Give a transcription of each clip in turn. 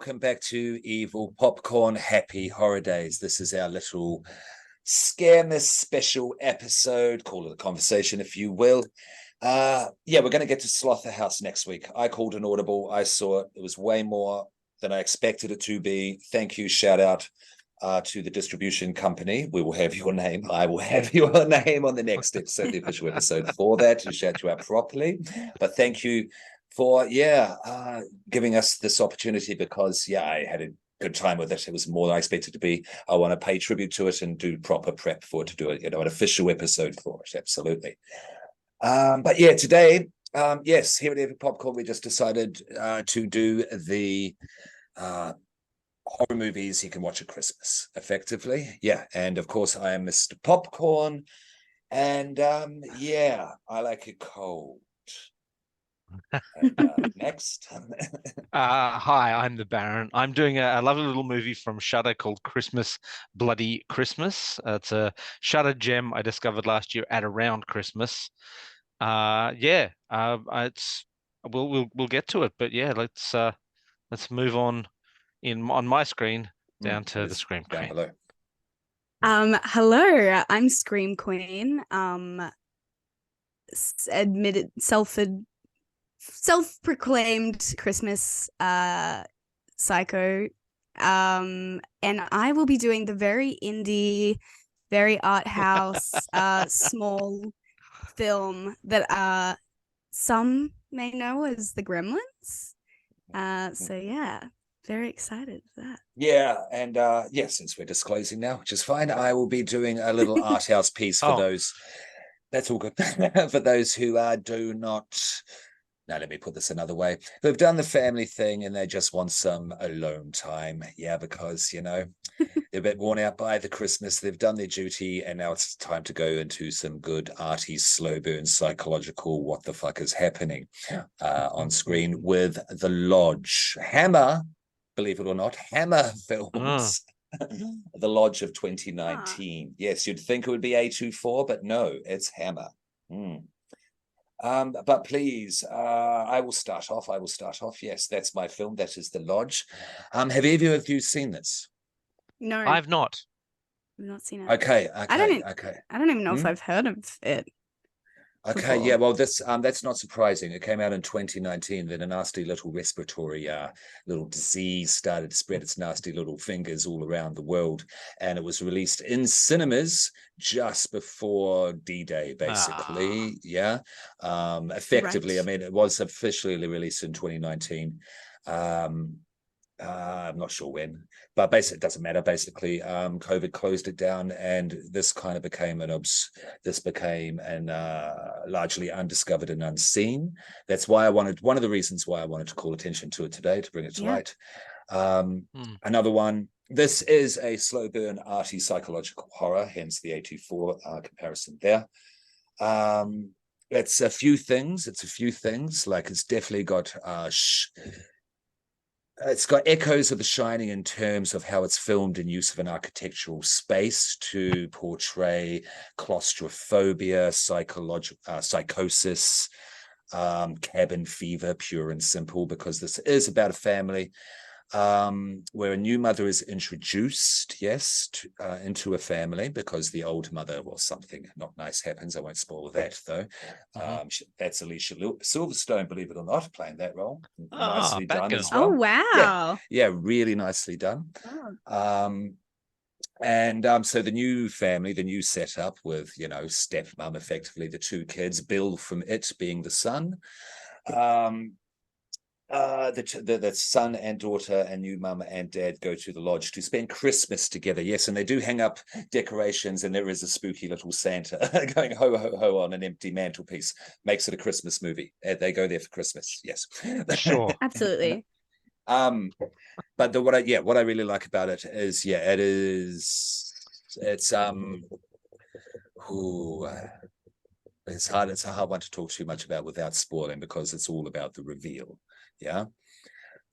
welcome back to Evil Popcorn. Happy Horror Days. This is our little Scaremas special episode. Call it a conversation, if you will. We're going to get to Slaughterhouse next week. I called an audible. I saw it. It was way more than I expected it to be. Thank you. Shout out to the distribution company. We will have your name. I will have your name on the next episode, the official episode for that, to shout you out properly. But thank you for giving us this opportunity, because I had a good time with it. It was more than I expected to be. I want to pay tribute to it and do proper prep for it, to do it, an official episode for it. Absolutely. Today, here at Evil Popcorn, we just decided to do the horror movies you can watch at Christmas, effectively. And of course, I am Mr. Popcorn, and I like it cold. And, next. Hi, I'm the Baron. I'm doing a lovely little movie from Shudder called Christmas Bloody Christmas. It's a Shudder gem I discovered last year at around Christmas. It's we'll get to it, but let's move on on my screen down to the Scream Queen. Below. Hello, I'm Scream Queen. Admitted self-proclaimed Christmas psycho, and I will be doing the very indie, very art house small film that some may know as The Gremlins. Very excited for that. Since we're disclosing now, which is fine, I will be doing a little art house piece for those. That's all good. For those who do not. Now, let me put this another way. They've done the family thing and they just want some alone time. Because, they're a bit worn out by the Christmas. They've done their duty and now it's time to go into some good arty, slow burn, psychological what the fuck is happening on screen with The Lodge. Hammer, believe it or not, Hammer Films. The Lodge of 2019. Yes, you'd think it would be A24, but no, it's Hammer. But please, I will start off. Yes, that's my film. That is The Lodge. Have either of you seen this? No, I've not. I've not seen it. Okay. I don't even know if I've heard of it. Okay, before. well, that's not surprising. It came out in 2019. Then a nasty little respiratory little disease started to spread its nasty little fingers all around the world, and it was released in cinemas just before D-Day, basically. Effectively, Right. I mean, it was officially released in 2019. I'm not sure when, but basically it doesn't matter. Basically, COVID closed it down, and this kind of became an largely undiscovered and unseen. That's why one of the reasons why I wanted to call attention to it today, to bring it to light. Another one. This is a slow burn, arty, psychological horror, hence the A24 comparison there. It's a few things. Like, it's definitely got it's got echoes of The Shining in terms of how it's filmed in use of an architectural space to portray claustrophobia, psychosis, cabin fever, pure and simple, because this is about a family where a new mother is introduced, into a family, because the old mother, something not nice happens. I won't spoil that, though. That's Alicia Silverstone, believe it or not, playing that role. Nicely done as well. Oh, wow. Yeah, really nicely done. So the new family, the new setup with, stepmom, effectively the two kids, Bill from It being the son, the son and daughter and new mum and dad go to the lodge to spend Christmas together. Yes, and they do hang up decorations, and there is a spooky little Santa going ho ho ho on an empty mantelpiece. Makes it a Christmas movie. They go there for Christmas. Yes, sure, absolutely. But what I really like about it is it's a hard one to talk too much about without spoiling, because it's all about the reveal.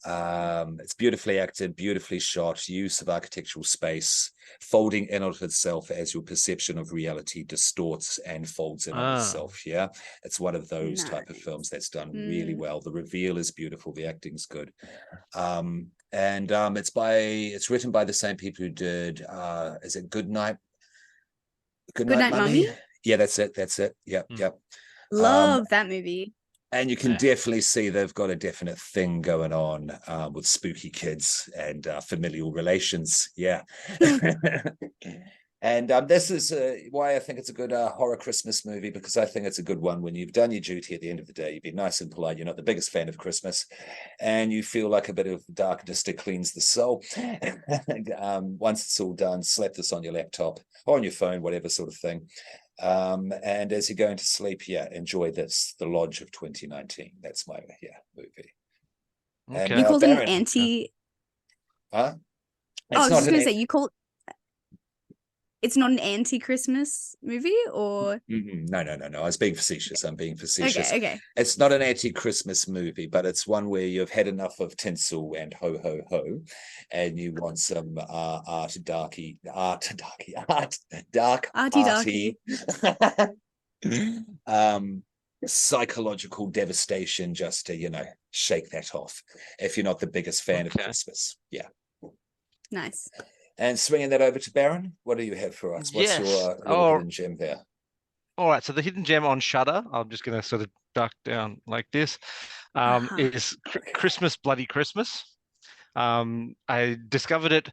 It's beautifully acted, beautifully shot, use of architectural space, folding in on itself as your perception of reality distorts and folds in on itself. It's one of those type of films that's done really well. The reveal is beautiful, the acting's good. and it's written by the same people who did is it Goodnight Mummy? Yeah, that's it. Yep. Love that movie. And you can definitely see they've got a definite thing going on with spooky kids and familial relations. Yeah. And this is why I think it's a good horror Christmas movie, because I think it's a good one. When you've done your duty at the end of the day, you've been nice and polite. You're not the biggest fan of Christmas, and you feel like a bit of darkness to cleanse the soul. Once it's all done, slap this on your laptop or on your phone, whatever sort of thing. And as you're going to sleep, enjoy this, The Lodge of 2019. That's my movie. Okay. And, you called Baron, it an anti. Huh? I was just gonna say you called. It's not an anti-Christmas movie, or no. I was being facetious. I'm being facetious. Okay. It's not an anti-Christmas movie, but it's one where you've had enough of tinsel and ho ho ho, and you want some darky psychological devastation, just to shake that off. If you're not the biggest fan of Christmas, Nice. And swinging that over to Baron, what do you have for us? What's your little hidden gem there? All right, so the hidden gem on Shudder, I'm just going to sort of duck down like this, is Christmas Bloody Christmas. I discovered it,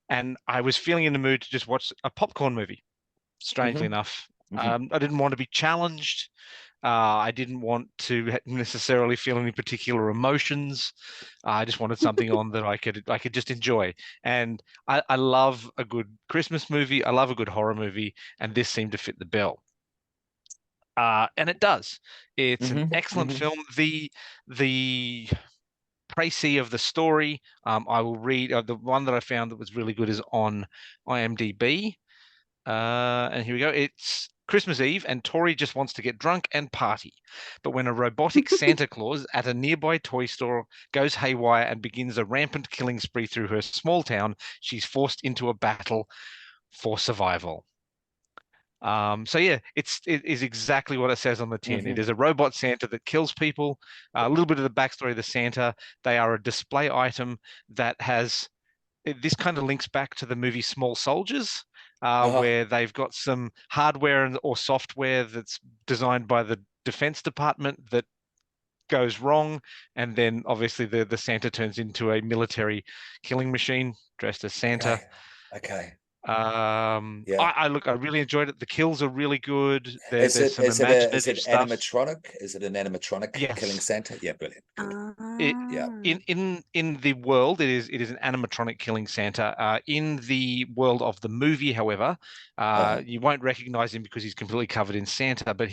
and I was feeling in the mood to just watch a popcorn movie, strangely enough. I didn't want to be challenged. I didn't want to necessarily feel any particular emotions. I just wanted something on that I could just enjoy. And I love a good Christmas movie. I love a good horror movie, and this seemed to fit the bill. And it does. It's an excellent film. The précis of the story, I will read. The one that I found that was really good is on IMDb. And here we go. It's Christmas Eve, and Tori just wants to get drunk and party. But when a robotic Santa Claus at a nearby toy store goes haywire and begins a rampant killing spree through her small town, she's forced into a battle for survival. So yeah, it is exactly what it says on the tin. It is a robot Santa that kills people. A little bit of the backstory of the Santa. They are a display item that has. This kind of links back to the movie Small Soldiers, where they've got some hardware or software that's designed by the Defense Department that goes wrong, and then obviously the Santa turns into a military killing machine dressed as Santa. Okay. I really enjoyed it. The kills are really good. There's some is imaginative it stuff. Animatronic? Is it an animatronic killing Santa? Yeah, brilliant. In the world, it is an animatronic killing Santa. In the world of the movie, however, you won't recognize him because he's completely covered in Santa. But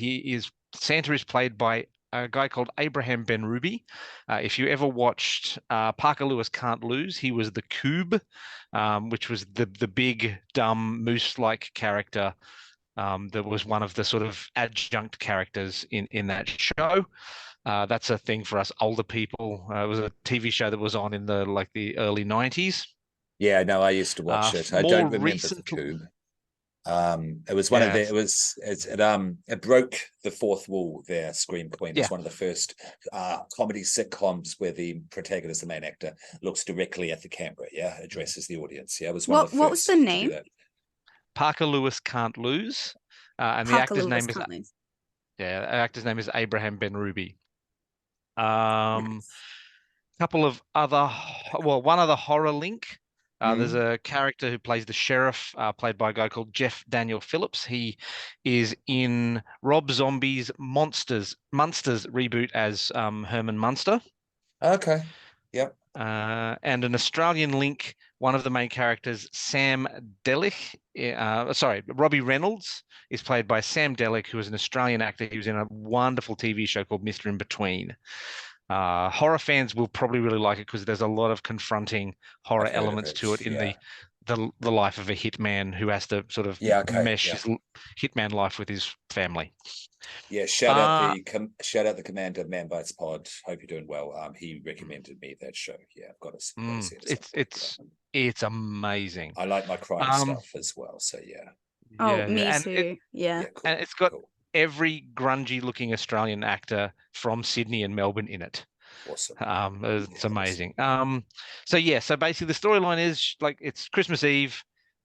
Santa is played by a guy called Abraham Benrubi. If you ever watched Parker Lewis Can't Lose, he was the Coob, which was the big, dumb, moose-like character that was one of the sort of adjunct characters in that show. That's a thing for us older people. It was a TV show that was on in the early 90s. Yeah, no, I used to watch it. I don't remember the Coob. It was one of the. It broke the fourth wall there. Scream Queen was one of the first comedy sitcoms where the protagonist, the main actor, looks directly at the camera. Yeah, addresses the audience. Yeah, it was one of the first. What was the name? Parker Lewis Can't Lose, and the actor's name is. Yeah, the actor's name is Abraham Benrubi. Couple of other, one other horror link. There's a character who plays the sheriff, played by a guy called Jeff Daniel Phillips. He is in Rob Zombie's Munsters reboot as Herman Munster. Okay. Yep. And an Australian link, one of the main characters, Sam Delic, Robbie Reynolds is played by Sam Delic, who is an Australian actor. He was in a wonderful TV show called Mr. In Between. Horror fans will probably really like it because there's a lot of confronting horror elements to it in the life of a hitman who has to sort of mesh his hitman life with his family. Yeah, shout out the Commander Man Bites Pod. Hope you're doing well. He recommended me that show. Yeah, I've got to see it. It's amazing. I like my crime stuff as well. So yeah. Oh, me too. Cool, it's got every grungy looking Australian actor from Sydney and Melbourne in it. Awesome. It's amazing. So basically the storyline is like it's Christmas Eve.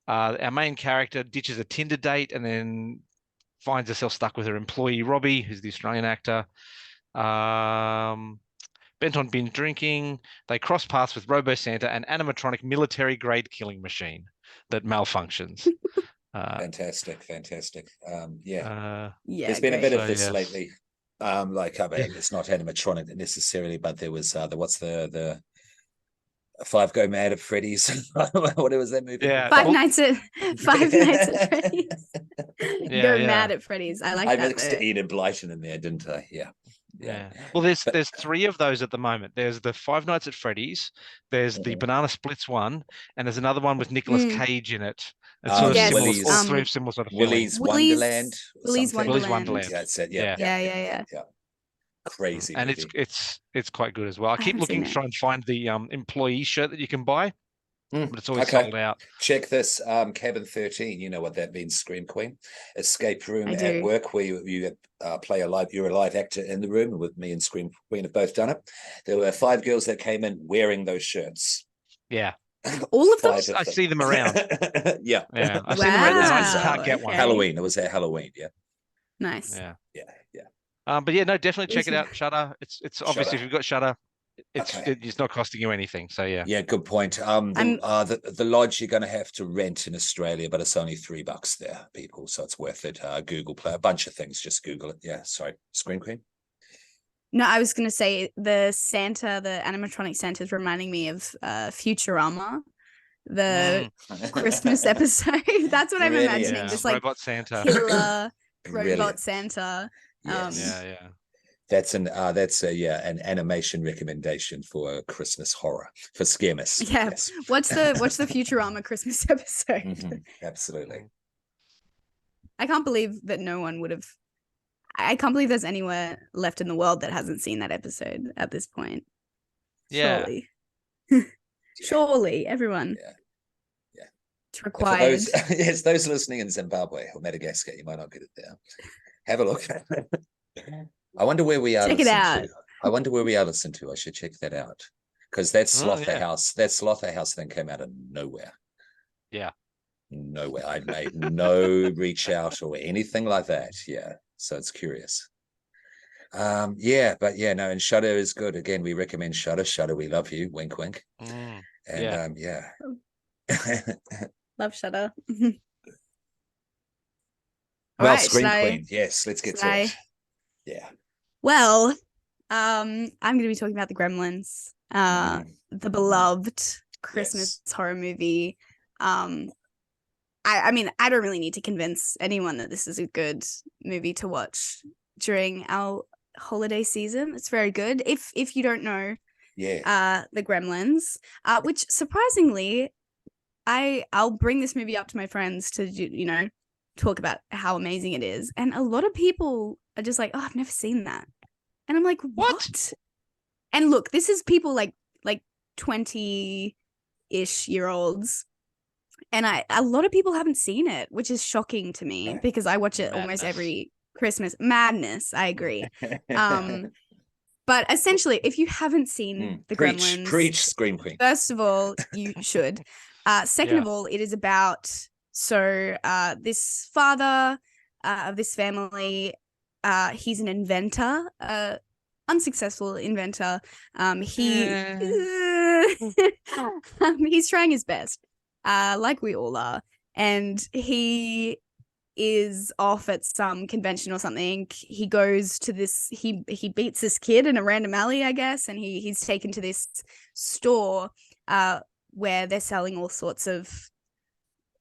Our main character ditches a Tinder date and then finds herself stuck with her employee Robbie, who's the Australian actor. Bent on binge drinking, they cross paths with Robo Santa, an animatronic military-grade killing machine that malfunctions. Fantastic. Yeah, There's been a bit of this yes. lately. It's not animatronic necessarily, but there was the Five Go Mad at Freddy's. What was that movie? Yeah. Five Nights at Freddy's. Go mad at Freddy's. I like I that. mixed Enid Blyton in there, didn't I? Yeah. Well, there's 3 of those at the moment. There's the Five Nights at Freddy's, there's the Banana Splits one, and there's another one with Nicolas Cage in it. It's sort of similar, all 3 of similar sort of Willy's feeling. Wonderland. Willy's Wonderland. Yeah, that's it. Yeah. Crazy. And movie. it's quite good as well. I keep looking to try and find the employee shirt that you can buy, but it's always sold out. Check this, Cabin 13. You know what that means, Scream Queen. Escape room at work where you play you're a live actor in the room. With me and Scream Queen have both done it. There were 5 girls that came in wearing those shirts. Yeah. All of them? I see them around. Yeah. I've seen them around. I just can't get one. Halloween. It was at Halloween. Yeah. Nice. Yeah. But yeah, no, definitely check it out. Shudder. It's obviously if you've got Shudder, it's not costing you anything. So yeah. Yeah, good point. The lodge you're going to have to rent in Australia, but it's only $3 there, people. So it's worth it. Google Play, a bunch of things. Just Google it. Yeah. Sorry, Scream Queen. No, I was going to say the animatronic Santa is reminding me of Futurama, the Christmas episode. That's what I'm imagining. This like robot Santa, killer robot Santa. Yes. That's an animation recommendation for Christmas horror for Scaremas. Yeah. Yes. What's the Futurama Christmas episode? Absolutely. I can't believe that no one would have. I can't believe there's anywhere left in the world that hasn't seen that episode at this point. Yeah. Surely everyone. Yeah. It's required. Those listening in Zimbabwe or Madagascar, you might not get it there. Have a look. I wonder where we are. Check it out. I wonder where we are listened to. I should check that out. Because that Slother House, thing came out of nowhere. Yeah. Nowhere. I'd made no reach out or anything like that. Yeah. So it's curious. And Shudder is good. Again, we recommend Shudder. Shudder, we love you. Wink, wink. Love Shudder. Well, Scream Queen. Yes, let's get to it. Yeah. Well, I'm going to be talking about the Gremlins, the beloved Christmas horror movie. I mean, I don't really need to convince anyone that this is a good movie to watch during our holiday season. It's very good. If you don't know, the Gremlins, which surprisingly, I'll bring this movie up to my friends to talk about how amazing it is, and a lot of people are just like, "Oh, I've never seen that," and I'm like, "What?" And look, this is people like 20-ish year olds. And a lot of people haven't seen it, which is shocking to me because I watch it almost every Christmas. Madness, I agree. But essentially, if you haven't seen the Gremlins, preach Scream Queen. First of all, you should. Second of all, it is about this father of this family. He's an inventor, unsuccessful inventor. He's trying his best. Like we all are, and he is off at some convention or something. He goes to this, he beats this kid in a random alley, I guess, and he's taken to this store where they're selling all sorts of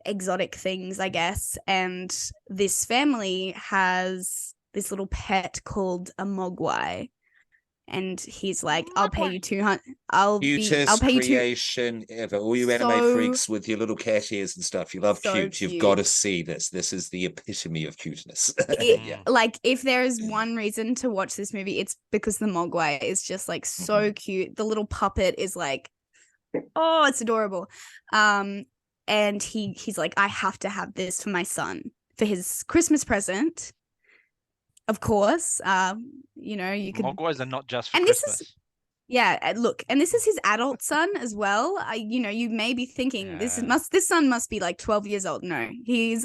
exotic things, I guess, and this family has this little pet called a mogwai. And he's like, I'll pay you 200. I'll pay you creation ever. All you anime freaks with your little cat ears and stuff. You love cute. You've got to see this. This is the epitome of cuteness. Like, if there is one reason to watch this movie, it's because the mogwai is just like so cute. The little puppet is like, oh, it's adorable. And he's like, I have to have this for my son for his Christmas present. Of course, you could. Mogwais are not just for Christmas. Yeah, look, and this is his adult son as well. You may be thinking this son must be like 12 years old. No, he's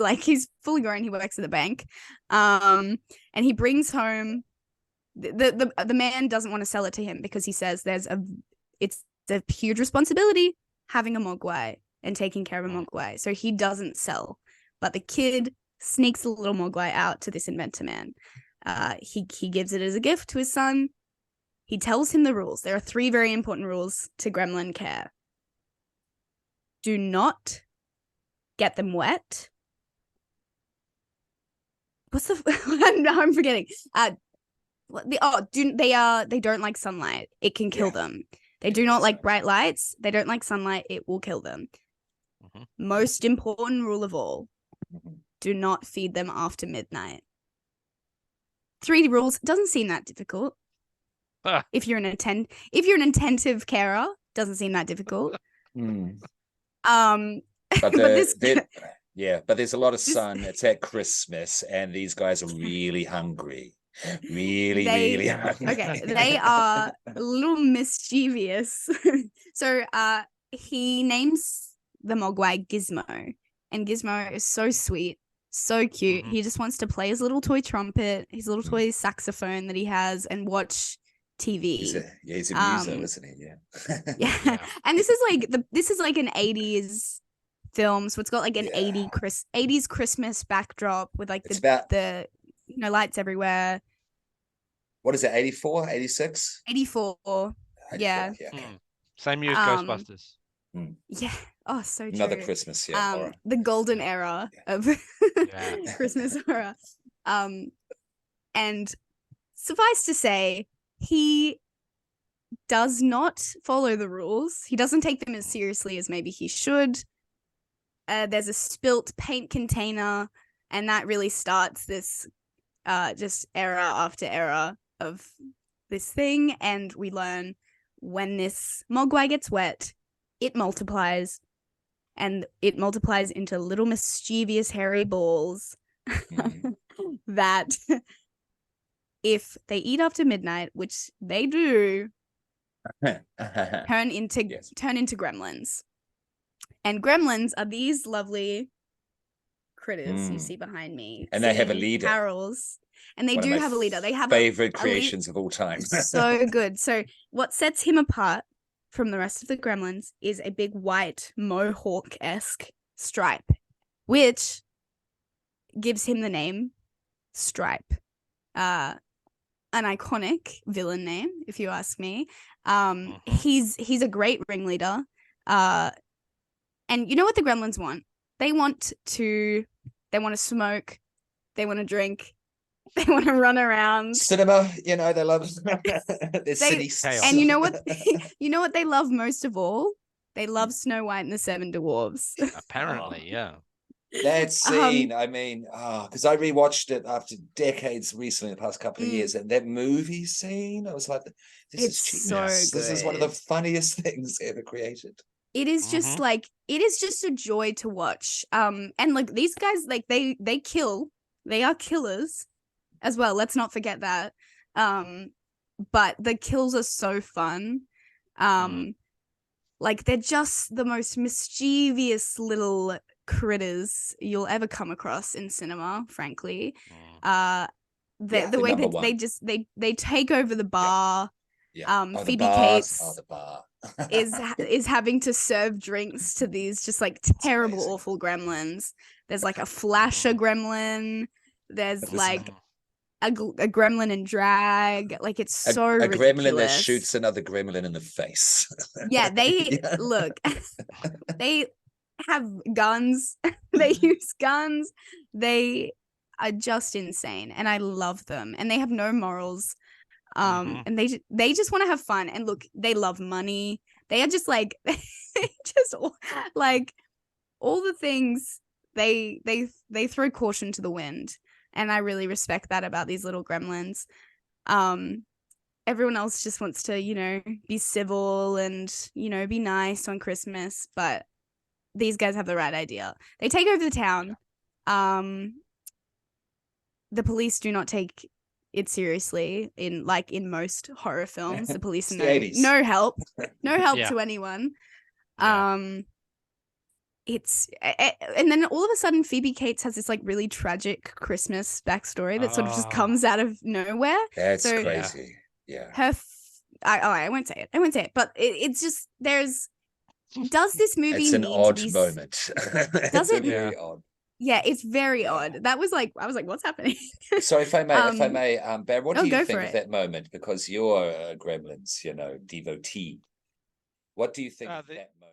fully grown. He works at the bank, and he brings home the man doesn't want to sell it to him because he says it's a huge responsibility having a mogwai and taking care of a mogwai, so he doesn't sell. But the kid sneaks a little mogwai out to this inventor man. He gives it as a gift to his son. He tells him the rules. There are 3 very important rules to gremlin care. Do not get them wet. What's the? I'm forgetting. They don't like sunlight. It can kill them. They do not like bright lights. They don't like sunlight. It will kill them. Most important rule of all: do not feed them after midnight. 3 rules. Doesn't seem that difficult. If you're an attentive carer, doesn't seem that difficult. But there's a lot of sun. It's at Christmas, and these guys are really hungry. Really hungry. Okay, they are a little mischievous. So he names the mogwai Gizmo, and Gizmo is so sweet, so cute. He just wants to play his little toy trumpet, his little toy saxophone that he has, and watch TV. He's a muso, isn't he? Yeah. And this is like an 80s film, so it's got like an 80s Christmas backdrop with like the lights everywhere. What is it, 84, 86? 84. Yeah. Same year as Ghostbusters. Yeah. Oh, so true. Another Christmas, horror. The golden era of Christmas horror. And suffice to say, he does not follow the rules. He doesn't take them as seriously as maybe he should. There's a spilt paint container, and that really starts this just era after era of this thing. And we learn when this mogwai gets wet, it multiplies, and it multiplies into little mischievous hairy balls that if they eat after midnight, which they do, turn into gremlins. And gremlins are these lovely critters you see behind me. And they have a leader. Carols. And they do have a leader. They have favorite creations of all time. So good. So what sets him apart from the rest of the gremlins is a big white mohawk-esque stripe, which gives him the name Stripe. An iconic villain name, if you ask me. He's a great ringleader. And you know what the gremlins want? They want to smoke, they want to drink, they want to run around. Cinema, they love their city chaos. And you know what they love most of all? They love Snow White and the 7 Dwarfs. Apparently, yeah. That scene, because I rewatched it after decades recently, the past couple of years, and that movie scene, I was like, this is genius. This is one of the funniest things ever created. It is just it is just a joy to watch. And like these guys, like they kill, they are killers as well. Let's not forget that. But the kills are so fun. Like they're just the most mischievous little critters you'll ever come across in cinema, frankly. The way that they take over the bar. Phoebe Cates the bar. is having to serve drinks to these just like terrible, awful gremlins. There's like a flasher gremlin. There's like a gremlin in drag. Like it's so ridiculous. Gremlin that shoots another gremlin in the face. Yeah, they look. They have guns. They use guns. They are just insane, and I love them. And they have no morals. And they just want to have fun. And look, they love money. They are just like like all the things. They throw caution to the wind, and I really respect that about these little gremlins. Everyone else just wants to be civil and be nice on Christmas, but these guys have the right idea. They take over the town. The police do not take it seriously in most horror films. The police It's are the 80s. no help, no help Yeah. to anyone. Yeah. And then all of a sudden Phoebe Cates has this like really tragic Christmas backstory that sort of just comes out of nowhere. That's So crazy. Yeah. I won't say it, but it's just does this movie It's an need odd to be moment. Does it? Very odd. Yeah, it's very Yeah. odd. That was like, I was like, what's happening? So if I may, Bear, what do you go think for of it. that moment? Because you're a Gremlins, devotee. What do you think of that moment?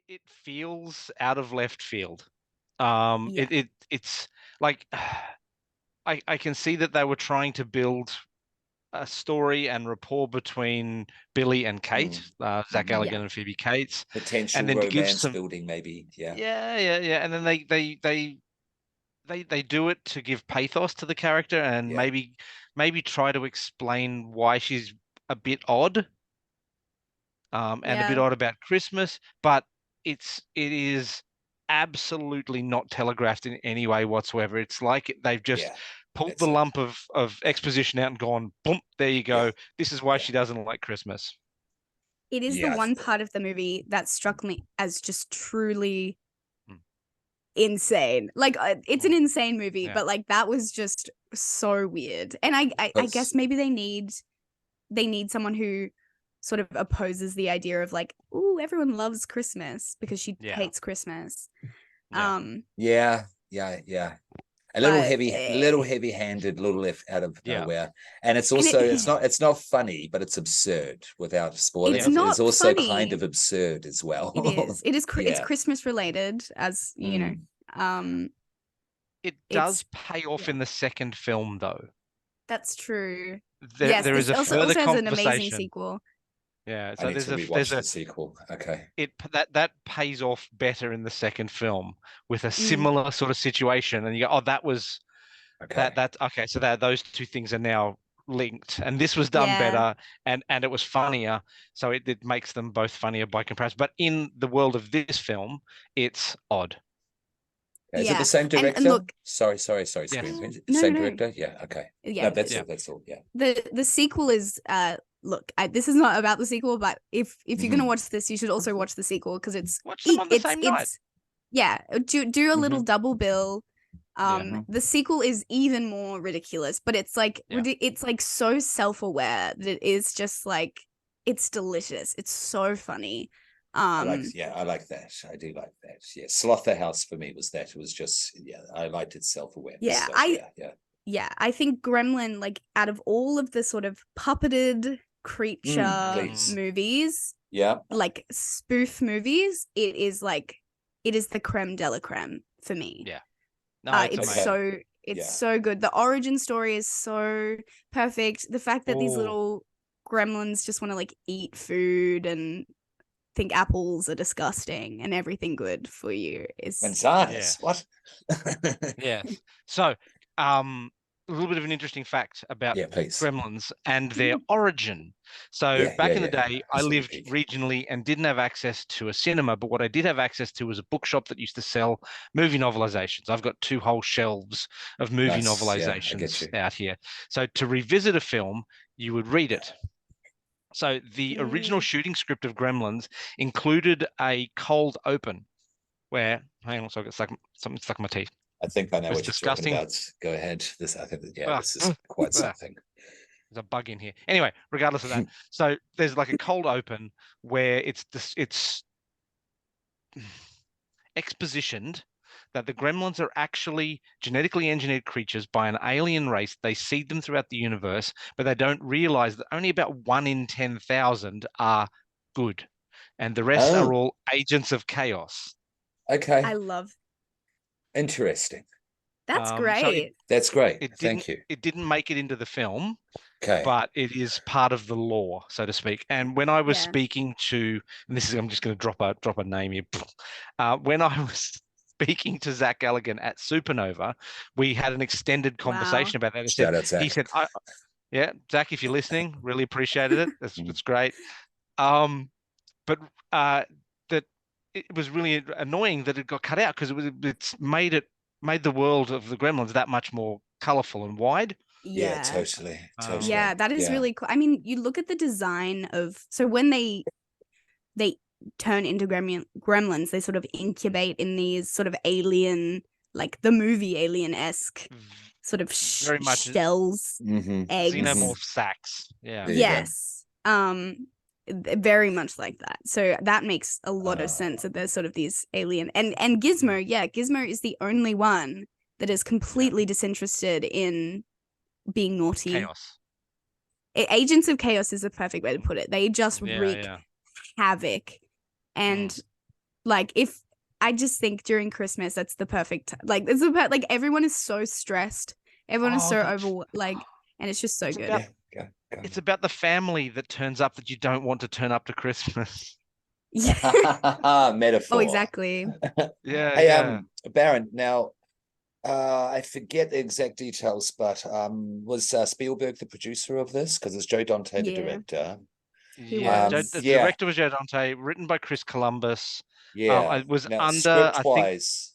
It feels out of left field. Yeah. It's like I can see that they were trying to build a story and rapport between Billy and Kate, Zach Galligan Yeah. and Phoebe Cates, Potential and then to give romance some, building, maybe. Yeah. yeah, and then they do it to give pathos to the character and Yeah. maybe try to explain why she's a bit odd, and a bit Yeah. odd about Christmas, but it is absolutely not telegraphed in any way whatsoever. It's like they've just Yeah. pulled That's the it. lump of exposition out and gone, boom, there you go. Yeah. This is why Yeah. she doesn't like Christmas. It is the Yeah. one part of the movie that struck me as just truly Mm. insane. Like it's an insane movie, Yeah. but like that was just so weird. And I guess maybe they need someone who sort of opposes the idea of like, ooh, everyone loves Christmas because she Yeah. hates Christmas. Yeah. Yeah. A little But, heavy-handed, little left out of Yeah. nowhere. And it's And also it- it's not funny, but it's absurd without spoiling It's it. not It's also funny. kind of absurd as well. It is. It's Yeah. Christmas related, as you know. It It's- does pay off yeah. in the second film, though. That's true. There is a also further has an amazing conversation. sequel. Yeah, I so need there's to a rewatch the sequel. Okay. that pays off better in the second film with a Mm. similar sort of situation, and you go, oh, that was Okay. that okay, so that those two things are now linked, and this was done Yeah. better, and it was funnier, so it makes them both funnier by comparison. But in the world of this film, it's odd. Okay. Is it Yeah. the same director? look, Sorry, Yes. Scream Queen. No, Same no, no. director? Yeah, okay. Yeah. No, that's Yeah. all. That's all. Yeah. The sequel is look, this is not about the sequel, but if you're gonna Mhm. watch this, you should also watch the sequel because Watch them on the same night. it's yeah. Do a little double bill. Yeah. The sequel is even more ridiculous, but it's like Yeah. it's like so self-aware that it is just like it's delicious. It's so funny. I like that. I do like that. Yeah. Slaughter House for me was that. It was just, yeah, I liked its self-awareness. Yeah, So, yeah, I think Gremlin, like out of all of the sort of puppeted creature please. movies, Yeah. like spoof movies, it is the creme de la creme for me. Yeah. No, it's it's amazing. so good. The origin story is so perfect. The fact that these little gremlins just want to like eat food and think apples are disgusting and everything good for you is Manzanas. What? Yeah. So, a little bit of an interesting fact about please. Gremlins and their origin. So back in the day, I lived regionally and didn't have access to a cinema, but what I did have access to was a bookshop that used to sell movie novelizations. I've got 2 whole shelves of movie novelizations out here. So to revisit a film, you would read it. So the original shooting script of Gremlins included a cold open where, hang on, so I got something stuck in my teeth. I think I know what you're disgusting. Talking about. Go ahead. This is quite something. There's a bug in here. Anyway, regardless of that, so there's like a cold open where it's expositioned that the gremlins are actually genetically engineered creatures by an alien race. They seed them throughout the universe, but they don't realize that only about 1 in 10,000 are good, and the rest are all agents of chaos. Okay. I love. Interesting. That's great. That's great. Thank you. It didn't make it into the film, okay, but it is part of the lore, so to speak. And when I was speaking to, and I'm just going to drop a name here. When I was speaking to Zach Galligan at Supernova, we had an extended conversation about that. Shout out, Zach. He said, "Yeah, Zach, if you're listening, really appreciated it. It's great." But that it was really annoying that it got cut out because it's made the world of the Gremlins that much more colorful and wide. Yeah, totally. Yeah, that is really cool. I mean, you look at the design of, so when they turn into gremlins, they sort of incubate in these sort of alien, like the movie Alien-esque sort of very much shells, eggs, xenomorph sacks. Yeah. Yes. Very much like that. So that makes a lot of sense that there's sort of these alien and Gizmo. Yeah, Gizmo is the only one that is completely disinterested in being naughty. Chaos. Agents of chaos is the perfect way to put it. They just wreak havoc. And like, if I just think during Christmas, that's the perfect like it's about like everyone is so stressed. Everyone is so and it's just so good. It's about the family that turns up that you don't want to turn up to Christmas. Metaphor. Oh, exactly. Hey, Baron, now I forget the exact details, but was Spielberg the producer of this? Because it's Joe Dante, the director. The director was Joe Dante, written by Chris Columbus. It was now, script-wise,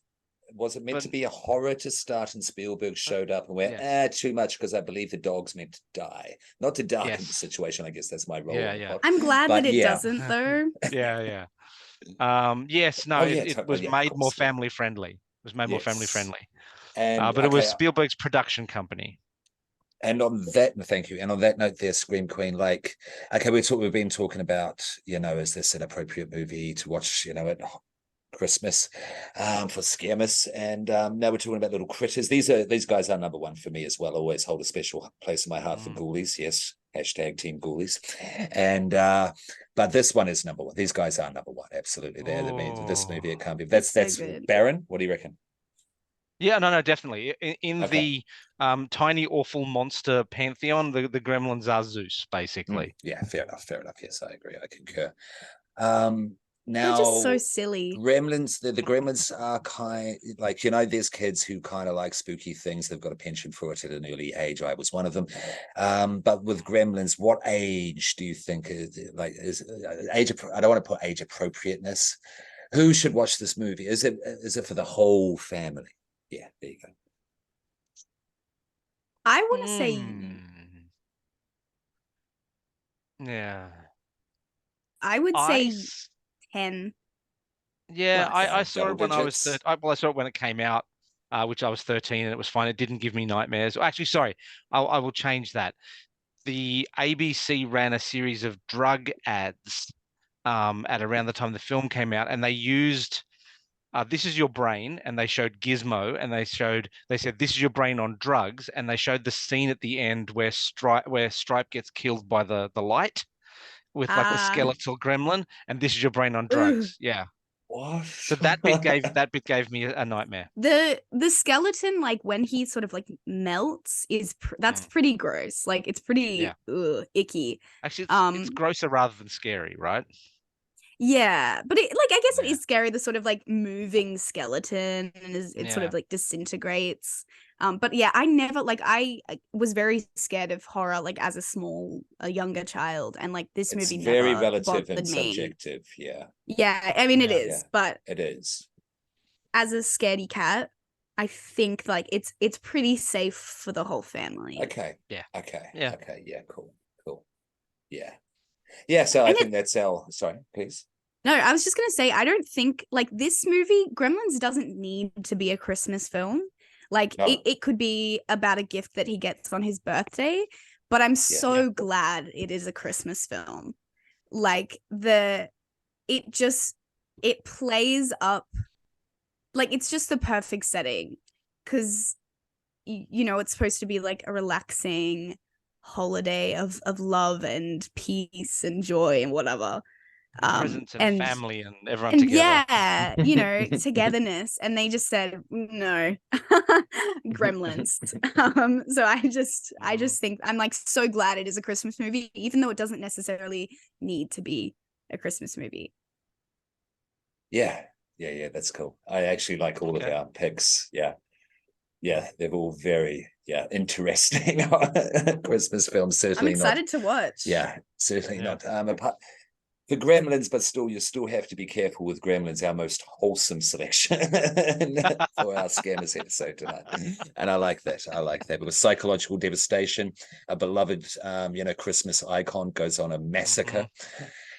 was it meant to be a horror to start, and Spielberg showed up and went, too much, because I believe the dog's meant to die. Not to darken the situation, I guess that's my role. I'm glad that it doesn't, though. It was made more family friendly. It was made more family friendly. And but it was Spielberg's production company. And on that, thank you. And on that note, there, Scream Queen, like, okay, we've been talking about, is this an appropriate movie to watch, at Christmas for Scaremas? And now we're talking about little critters. These guys are number one for me as well. I always hold a special place in my heart for Ghoulies. Yes, hashtag Team Ghoulies. And but this one is number one. These guys are number one. Absolutely. This movie, it can't be. That's good. Baron. What do you reckon? Yeah, no, definitely. In the tiny, awful monster pantheon, the gremlins are Zeus, basically. Yeah, fair enough. Yes, I agree. I concur. Now, they're just so silly. Gremlins, the gremlins are kind like, there's kids who kind of like spooky things. They've got a penchant for it at an early age. I was one of them. But with gremlins, what age do you think is age? I don't want to put age appropriateness. Who should watch this movie? Is it for the whole family? Yeah, there you go. I want to say Yeah. I would I say s- 10 yeah, plus. I saw Double it when I was digits. I saw it when it came out, which I was 13, and it was fine. It didn't give me nightmares. Actually, sorry, I will change that. The ABC ran a series of drug ads at around the time the film came out, and they used this is your brain, and they showed Gizmo, and they said this is your brain on drugs, and they showed the scene at the end where Stripe gets killed by the light with like the Ah, skeletal gremlin, and this is your brain on ooh. drugs. Yeah. What? So that bit gave me a nightmare. The skeleton, like when he sort of like melts, that's Mm, pretty gross. Like it's pretty yeah. icky. Actually, it's Um, grosser rather than scary, right? yeah, but I guess it Yeah. is scary. The sort of like moving skeleton, and it sort Yeah. of like disintegrates. But yeah, I never like I was very scared of horror like as a younger child, and like this It's movie very never relative and bothered me. subjective. Yeah, Yeah, I mean it Yeah. is, but it is. as a scaredy cat, I think like it's pretty safe for the whole family. Okay. Yeah. Okay. Yeah. Okay. Yeah. Cool. Cool. Yeah. Yeah. So I And think that's our. Sorry, please. No, I was just gonna say I don't think like this movie, Gremlins doesn't need to be a Christmas film. Like No. it could be about a gift that he gets on his birthday, but I'm so glad it is a Christmas film. Like it just it plays up like it's just the perfect setting because you know it's supposed to be like a relaxing holiday of love and peace and joy and whatever. And presents and And family and everyone and together. yeah, you know, togetherness. And they just said no, Gremlins. So I just think I'm like so glad it is a Christmas movie, even though it doesn't necessarily need to be a Christmas movie. Yeah. Yeah. Yeah. That's cool. I actually like all of Okay. our picks. Yeah. Yeah. They're all very interesting Christmas films. I'm Certainly not. excited to watch. Yeah. Certainly Yeah. not. Apart the Gremlins, but still, you still have to be careful with Gremlins, our most wholesome selection for our Scammers episode tonight. And I like that. I like that. Because psychological devastation, a beloved, Christmas icon goes on a massacre.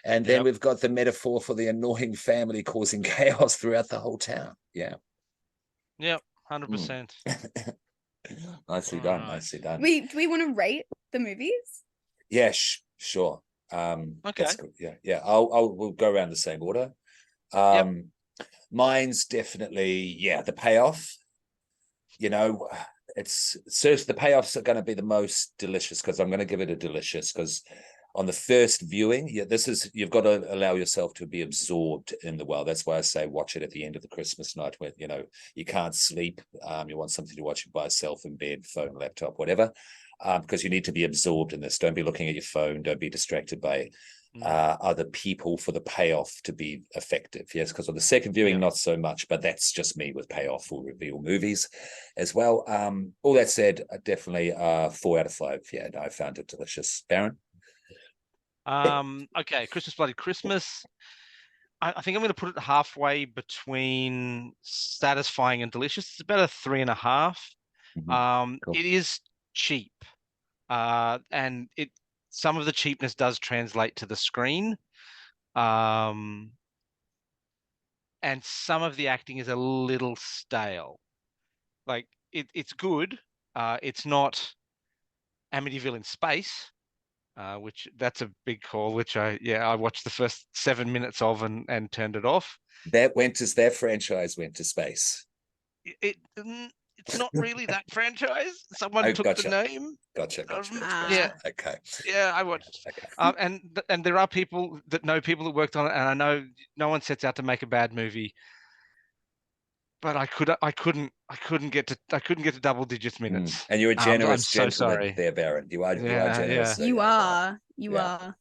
And then Yep. we've got the metaphor for the annoying family causing chaos throughout the whole town. Yeah. Yep. 100%. Nicely All done. right. Nicely done. Do we want to rate the movies? Yeah, sure. Okay. That's good. Yeah. We'll go around the same order. Yep. Mine's definitely, the payoff. It's the payoffs are going to be the most delicious because I'm going to give it a delicious because on the first viewing, you've got to allow yourself to be absorbed in the world. That's why I say watch it at the end of the Christmas night where you can't sleep. You want something to watch by yourself in bed, phone, laptop, whatever. Because you need to be absorbed in this. Don't be looking at your phone. Don't be distracted by other people for the payoff to be effective. Yes, because on the second viewing, not so much, but that's just me with payoff or reveal movies as well. All that said, definitely 4 out of 5. Yeah, no, I found it delicious. Baron? Okay, Christmas Bloody Christmas. I think I'm going to put it halfway between satisfying and delicious. It's about a 3.5. Cool. It is cheap, and some of the cheapness does translate to the screen, and some of the acting is a little stale. Like it's good. It's not Amityville in space, which that's a big call. Which I watched the first 7 minutes of and turned it off. That franchise went to space. It's not really that franchise. Someone took Gotcha. the name. Gotcha. Yeah. Okay. Yeah, I watched. Okay. And there are people that know people that worked on it, and I know no one sets out to make a bad movie. But I couldn't get to double digits minutes. And you're a generous I'm so gentleman sorry. there, Baron. You are Yeah, generous. yeah. You are. You Yeah. are.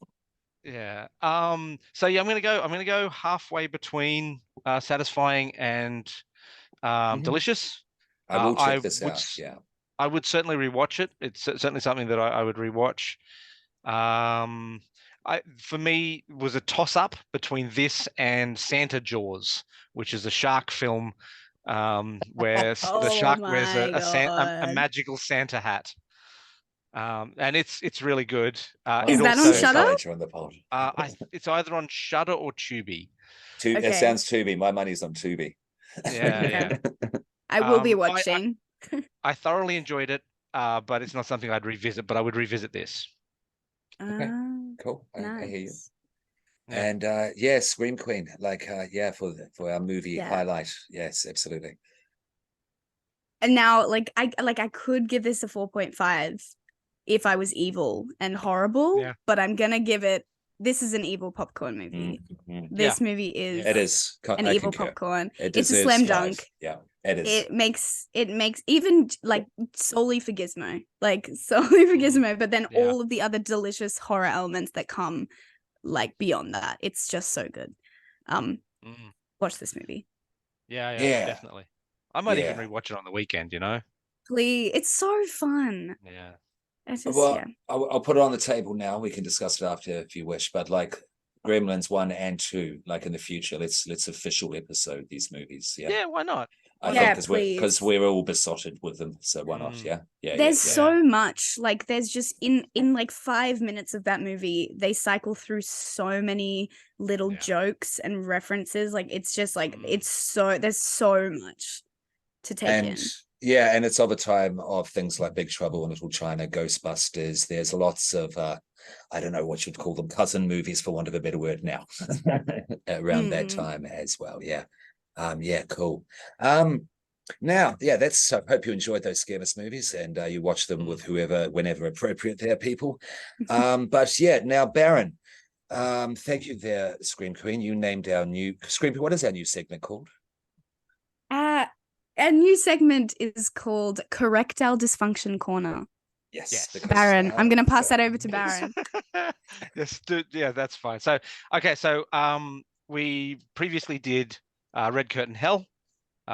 Yeah. So yeah, I'm gonna go halfway between satisfying and delicious. I will check I this would out. Yeah. I would certainly rewatch it. It's certainly something that I would rewatch. for me, was a toss-up between this and Santa Jaws, which is a shark film where the Oh shark wears my a God. magical Santa hat. And it's really good. Is It that on also, Shudder? On the pod. it's either on Shudder or Tubi. It Okay. sounds Tubi. My money's on Tubi. Yeah, Okay. yeah. I will be I watching. thoroughly enjoyed it, but it's not something I'd revisit. But I would revisit this. Okay. Cool. I hear you. Nice. Yeah. And Scream Queen, like for our movie Yeah. highlight. Yes, absolutely. And now, I could give this a 4.5 if I was evil and horrible, Yeah. but I'm gonna give it. This is an evil popcorn movie. Mm-hmm. This movie is It is an I evil concur. popcorn. It It's a deserves slam 5. dunk. Yeah, it is. It makes even like solely for Gizmo, like solely for Gizmo, but then Yeah. all of the other delicious horror elements that come like beyond that. It's just so good. Watch this movie. Yeah, definitely. I might even rewatch it on the weekend, Please, it's so fun. Yeah. It's just, Well, I'll put it on the table now. We can discuss it after if you wish. But like Gremlins 1 and 2, like in the future, let's official episode these movies. Yeah. Yeah, why not? I Yeah, think please. we're all besotted with them. So why not? Yeah. There's so much. Like there's just in like 5 minutes of that movie, they cycle through so many little jokes and references. Like it's just like there's so much to take in. Yeah, and it's of a time of things like Big Trouble in Little China, Ghostbusters. There's lots of I don't know what you'd call them, cousin movies for want of a better word now. Around that time as well. Yeah. Cool. Now, that's I hope you enjoyed those Scaremas movies and you watch them with whoever, whenever appropriate there, people. But now Baron, thank you there, Scream Queen. You named our new Scream. What is our new segment called? A new segment is called Correctile Dysfunction Corner. Yes. Baron, I'm going to pass that over to Baron. That's fine. So, we previously did Red Curtain Hell,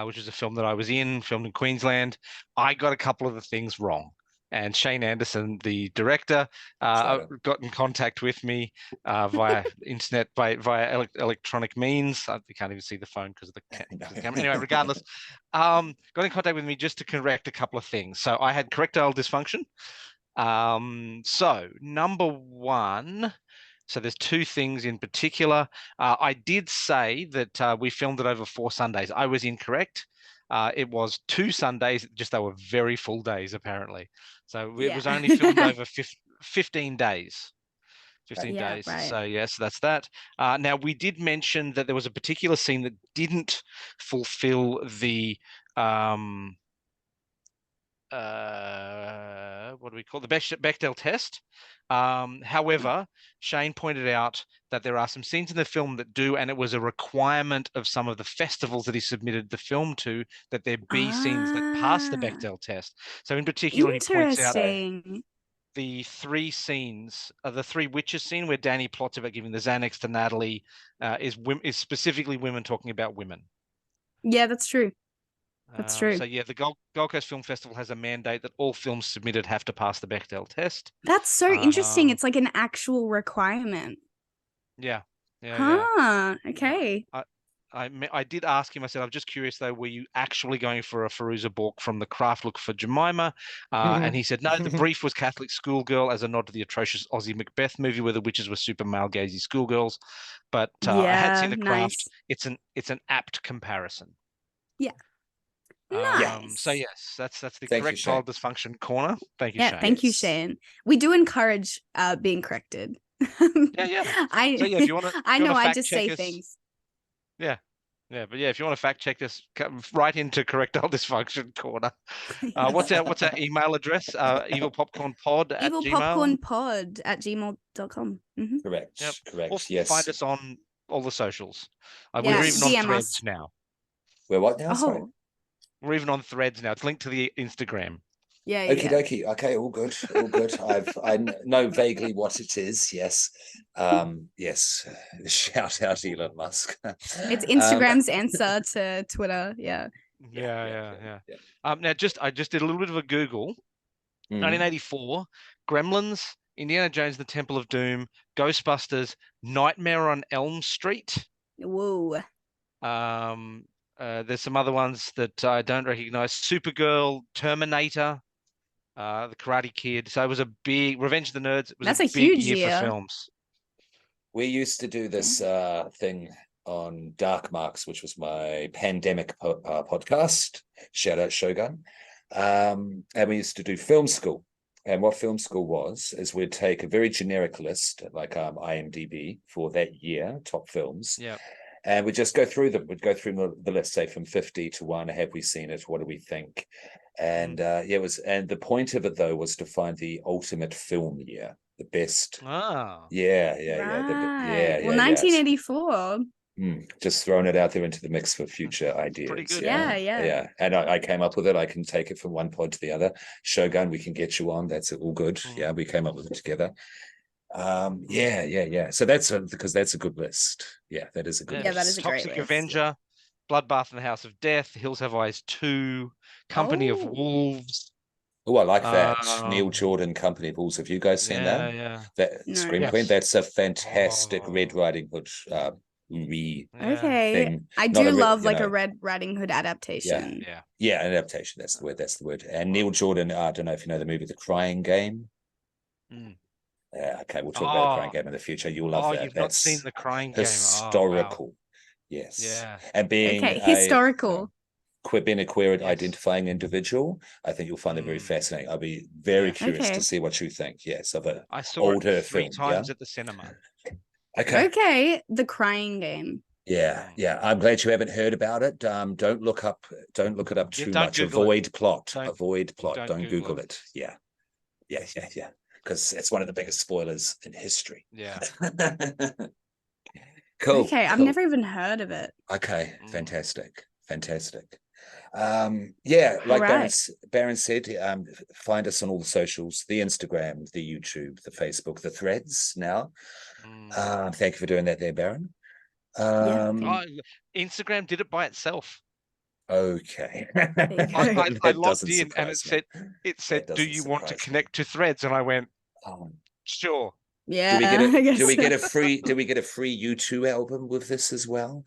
which is a film that I was in, filmed in Queensland. I got a couple of the things wrong. And Shane Anderson, the director, got in contact with me via internet, via electronic means. You can't even see the phone because of the camera. Anyway, regardless, got in contact with me just to correct a couple of things. So I had correctile dysfunction. So number one, so there's 2 things in particular. I did say that we filmed it over 4 Sundays. I was incorrect. It was 2 Sundays, just they were very full days, apparently. So it was only filmed over 15 days. 15 days. Right. So, yes, that's that. Now, we did mention that there was a particular scene that didn't fulfill the what do we call the Bechdel test? However, Shane pointed out that there are some scenes in the film that do, and it was a requirement of some of the festivals that he submitted the film to, that there be scenes that pass the Bechdel test. So in particular, he points out the 3 scenes, the 3 witches scene where Danny plots about giving the Xanax to Natalie is specifically women talking about women. Yeah, that's true. That's true. So the Gold Coast Film Festival has a mandate that all films submitted have to pass the Bechdel test. That's so interesting. It's like an actual requirement. Yeah. Okay. I did ask him. I said, I'm just curious though. Were you actually going for a Firuza Balk from The Craft Look for Jemima? And he said, no. The brief was Catholic Schoolgirl as a nod to the atrocious Aussie Macbeth movie where the witches were super male gazy schoolgirls. But I had seen The Craft. It's an apt comparison. Yeah. Nice. So yes, that's the correctile dysfunction corner. Thank you, Shane. Thank you, Shane. We do encourage being corrected. If you want to, I know I just say things. But if you want to fact check this, come right into correctile dysfunction corner. What's our email address? evilpopcornpod@gmail. evilpopcornpod@gmail.com. Correct. Yep. Correct. Also yes. Find us on all the socials. We're even on Threads now. We're what now? Sorry. We're even on Threads now. It's linked to the Instagram. Okie dokie. Okay, all good. All good. I know vaguely what it is. Yes. Yes. Shout out Elon Musk. It's Instagram's answer to Twitter. Yeah. Now I just did a little bit of a Google. 1984, Gremlins Indiana Jones and the Temple of Doom, Ghostbusters, Nightmare on Elm Street. Whoa. There's some other ones that I don't recognize. Supergirl, Terminator, The Karate Kid. So it was a big Revenge of the Nerds. It was That's a a big huge year for year. films. We used to do this thing on Dark Marks, which was my pandemic podcast. Shout out Shogun. And we used to do film school. And what film school was is we'd take a very generic list, like IMDb for that year, top films. Yeah. And we'd just go through them. We'd go through the list, say from 50 to 1. Have we seen it? What do we think? And it was, and the point of it though was to find the ultimate film year, the best. Ah. Yeah. Right. Well, 1984. Just throwing it out there into the mix for future ideas. Pretty good. Yeah. And I came up with it. I can take it from one pod to the other. Shogun, we can get you on. That's all good. Yeah, we came up with it together. So that's because that's a good list. Yeah, that is a good list. That is a great Toxic list. Avenger, Bloodbath and the House of Death, Hills Have Eyes 2, Company of Wolves. Oh, I like that. Neil Jordan, Company of Wolves. Have you guys seen that? Yeah. That No. Scream Queen. That's a fantastic Red Riding Hood Okay. thing. I Not do a love like a Red Riding Hood adaptation. Yeah, an adaptation. That's the word. And Neil Jordan, I don't know if you know the movie The Crying Game. Okay, we'll talk about The Crying Game in the future. You'll love that. You've not seen The Crying Game. Historical. Wow. Yes. Yeah. And being historical. Being a queer identifying individual, I think you'll find it very fascinating. I'll be very curious to see what you think. Yes, of an older three film. times at the cinema. Okay. The Crying Game. Yeah. I'm glad you haven't heard about it. Don't look it up too much. Avoid plot. Don't Google it. Yeah. Because it's one of the biggest spoilers in history. Yeah. Cool. Okay, I've never even heard of it. Okay, fantastic. Like Baron said, find us on all the socials, the Instagram, the YouTube, the Facebook, the threads now. Thank you for doing that there, Baron. Instagram did it by itself. Okay. I logged in and it said, do you want to connect to threads? And I went, sure. Yeah. Do we get a free U2 album with this as well?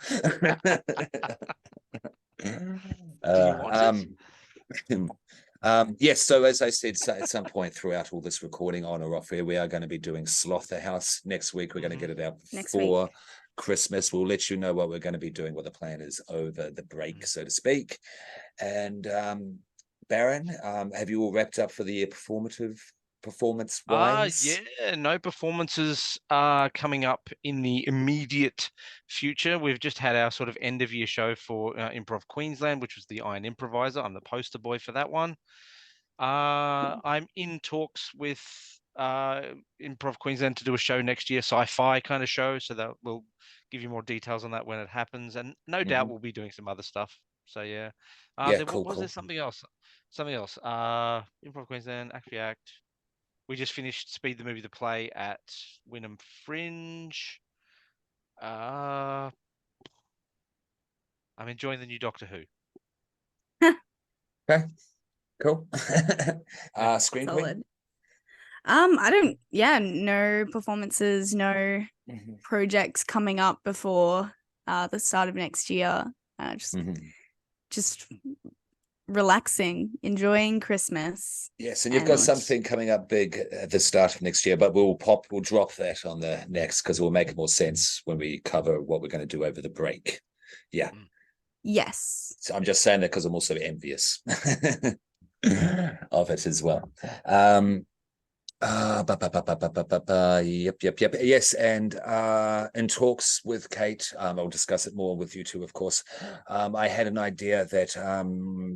Yes, so as I said, at some point throughout all this recording on or off air, we are going to be doing Slaughterhouse next week. We're going to get it out before Christmas. We'll let you know what we're going to be doing, what the plan is over the break, so to speak. And Baron, have you all wrapped up for the year performance-wise? No performances are coming up in the immediate future. We've just had our sort of end of year show for Improv Queensland, which was the Iron Improviser. I'm the poster boy for that one. I'm in talks with Improv Queensland to do a show next year, sci-fi kind of show, so that we'll give you more details on that when it happens, and no doubt we'll be doing some other stuff. So was there something else? Improv Queensland, Act React. We just finished Speed the Movie, the play at Wynnum Fringe. I'm enjoying the new Doctor Who. Okay, cool. Screen Queen? No performances, no projects coming up before the start of next year. Just relaxing, enjoying Christmas. Yes, and you've got something coming up big at the start of next year, but we'll drop that on the next because it will make more sense when we cover what we're going to do over the break. Yeah. Yes. So I'm just saying that because I'm also envious of it as well. Yep. Yes, and in talks with Kate, I'll discuss it more with you two, of course. I had an idea that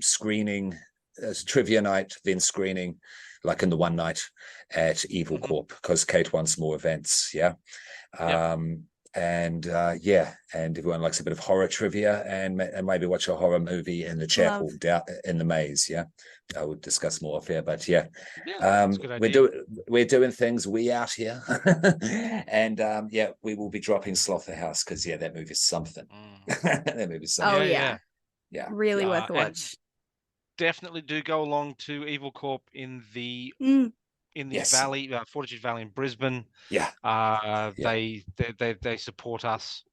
screening as trivia night, then screening, like in the one night at Evil Corp, because Kate wants more events. Yeah. And everyone likes a bit of horror trivia and maybe watch a horror movie in the chapel down in the maze. Yeah, I would discuss more off here, but we're doing things we out here, and we will be dropping Slaughterhouse because that movie's something. That movie's something. Oh yeah, really worth a watch. Definitely do go along to Evil Corp in the in the Yes. valley, Fortitude Valley in Brisbane. Yeah. They support us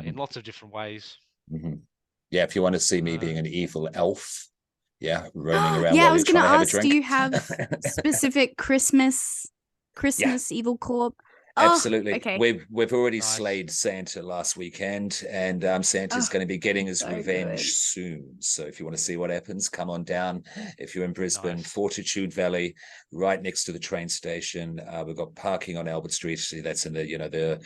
in lots of different ways. Yeah, if you want to see me being an evil elf, roaming around Yeah, I while was you're trying gonna to have a ask, drink. do you have specific Christmas Evil Corp? Absolutely. Oh, okay. We've already Nice. slayed Santa last weekend, and Santa's Oh, going to be getting his so revenge good. soon. So if you want to see what happens, come on down. If you're in Brisbane, Nice. Fortitude Valley, right next to the train station. We've got parking on Albert Street. See, that's in the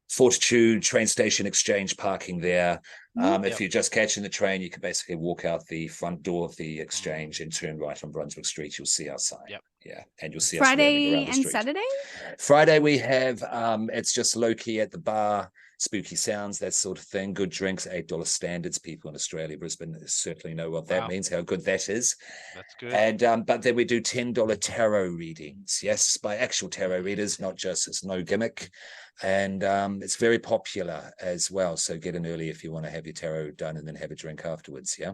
Fortitude train station exchange parking there. If you're just catching the train, you can basically walk out the front door of the exchange and turn right on Brunswick Street. You'll see our sign. Yeah, and you'll see us roaming Friday around the and street. Saturday? Friday we have it's just low key at the bar, spooky sounds, that sort of thing. Good drinks, $8 standards. People in Australia, Brisbane certainly know what that means, how good that is. That's good. And but then we do $10 tarot readings. Yes, by actual tarot readers, not just, it's no gimmick. And it's very popular as well. So get in early if you want to have your tarot done and then have a drink afterwards. Yeah.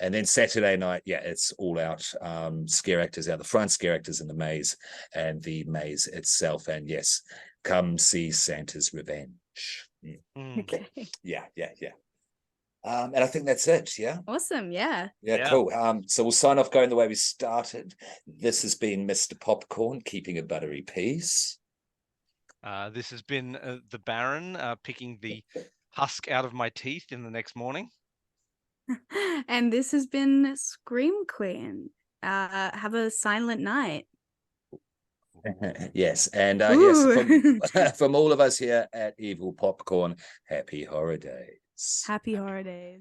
And then Saturday night, it's all out. Scare actors out the front, scare actors in the maze and the maze itself. And yes, come see Santa's Revenge. Okay. Yeah. And I think that's it. Yeah. Awesome. Yeah. Cool. So we'll sign off going the way we started. This has been Mr. Popcorn, keeping a buttery peace. This has been the Baron picking the husk out of my teeth in the next morning. And this has been Scream Queen. Have a silent night. Yes, and yes, from all of us here at Evil Popcorn, happy horror days. Happy horror days.